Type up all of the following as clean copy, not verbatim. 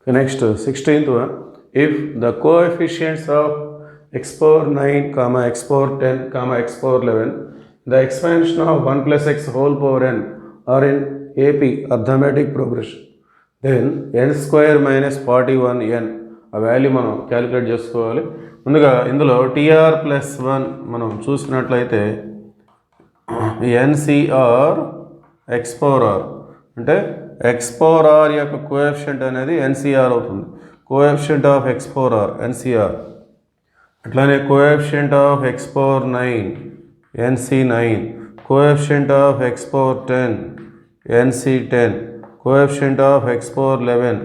Next, 16th one. If the coefficients of x power 9, comma x power 10, comma x power 11, the expansion of 1 plus x whole power n are in AP, arithmetic progression, then n square minus 41n ఆ value మనం calculate చేసుకోవాలి. ముందుగా ఇందులో TR plus 1 మనం చూసినట్లయితే nCr x power r అంటే x power r యొక్క coefficient అనేది ఎన్సిఆర్ అవుతుంది. Coefficient of x power r nCr. అట్లానే కోఎఫిషియంట్ ఆఫ్ ఎక్స్ పవర్ 9 ఎన్సి9, కోఎఫిషియంట్ ఆఫ్ ఎక్స్ పవర్ 10 ఎన్సి10, కోఎఫిషియంట్ ఆఫ్ ఎక్స్ పవర్ 11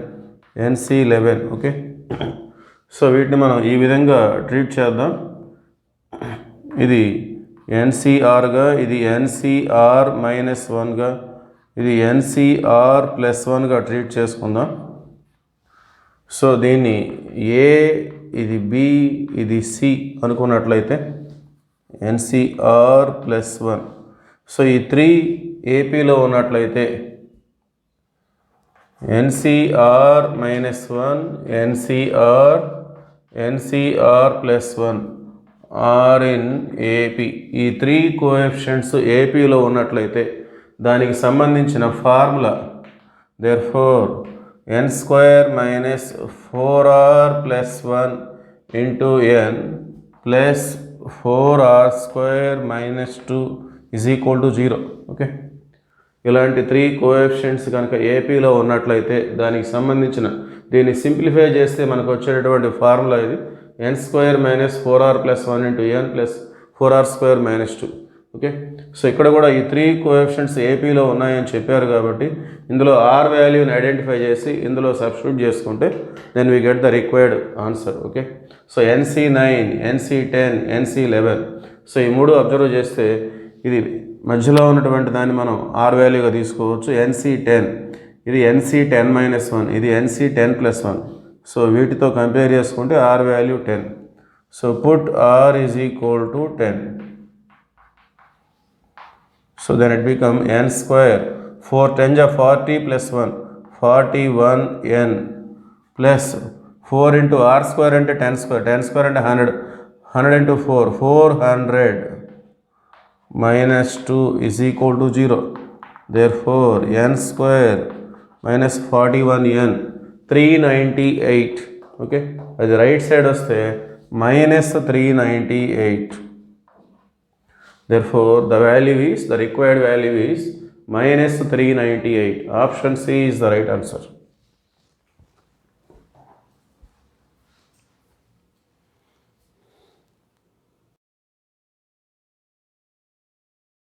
ఎన్సి11. ఓకే, సో వీటిని మనం ఈ విధంగా ట్రీట్ చేద్దాం. ఇది ఎన్సిఆర్గా, ఇది ఎన్సిఆర్ మైనస్ 1గా, ఇది ఎన్సిఆర్ ప్లస్ 1గా ట్రీట్ చేసుకుందాం. సో దీన్ని ఏ, ఇది బి, ఇది సి అనుకున్నట్లయితే ఎన్సిఆర్ ప్లస్ 1. సో ఈ 3 ఏపీలో ఉన్నట్లయితే n c r minus 1, n c r plus 1 are in AP. ఈ 3 కోఎఫిషియంట్స్ ఏపీలో ఉన్నట్లయితే దానికి సంబంధించిన formula therefore n square minus 4r plus 1 into n plus 4r square minus 2 is equal to 0. Okay, ఇలాంటి 3 కోఎఫిషియంట్స్ కనుక ఏపీలో ఉన్నట్లయితే దానికి సంబంధించిన దీన్ని సింప్లిఫై చేస్తే మనకు వచ్చేటటువంటి ఫార్ములా ఇది n square minus 4r plus 1 into n plus 4r square minus 2. Okay, so ఇక్కడ కూడా ఈ 3 కోఎఫిషియంట్స్ ఏపీలో ఉన్నాయని చెప్పారు కాబట్టి ఇందులో ఆర్ వాల్యూని ఐడెంటిఫై చేసి ఇందులో సబ్స్టిట్యూట్ చేసుకుంటే then we get the required answer. Okay, so ఎన్సి9, ఎన్సి10, ఎన్సి11. సో ఈ 3 అబ్జర్వ్ చేస్తే ఇది మధ్యలో ఉన్నటువంటి దాన్ని మనం ఆర్ వాల్యూగా తీసుకోవచ్చు. ఎన్సి10, ఇది ఎన్సి10 మైనస్ 1, ఇది ఎన్సి10 ప్లస్ 1. సో వీటితో కంపేర్ చేసుకుంటే r value 10. So put r is equal to 10. So then it become n square 4 10 ja 40 plus 1 41n plus 4 into r square ante 10 square ante 100 into 4 400 minus 2 is equal to 0. Therefore n square minus 41n 398. Okay, అది right side వస్తే minus 398. Therefore, the required value is minus 398. Option C is the right answer.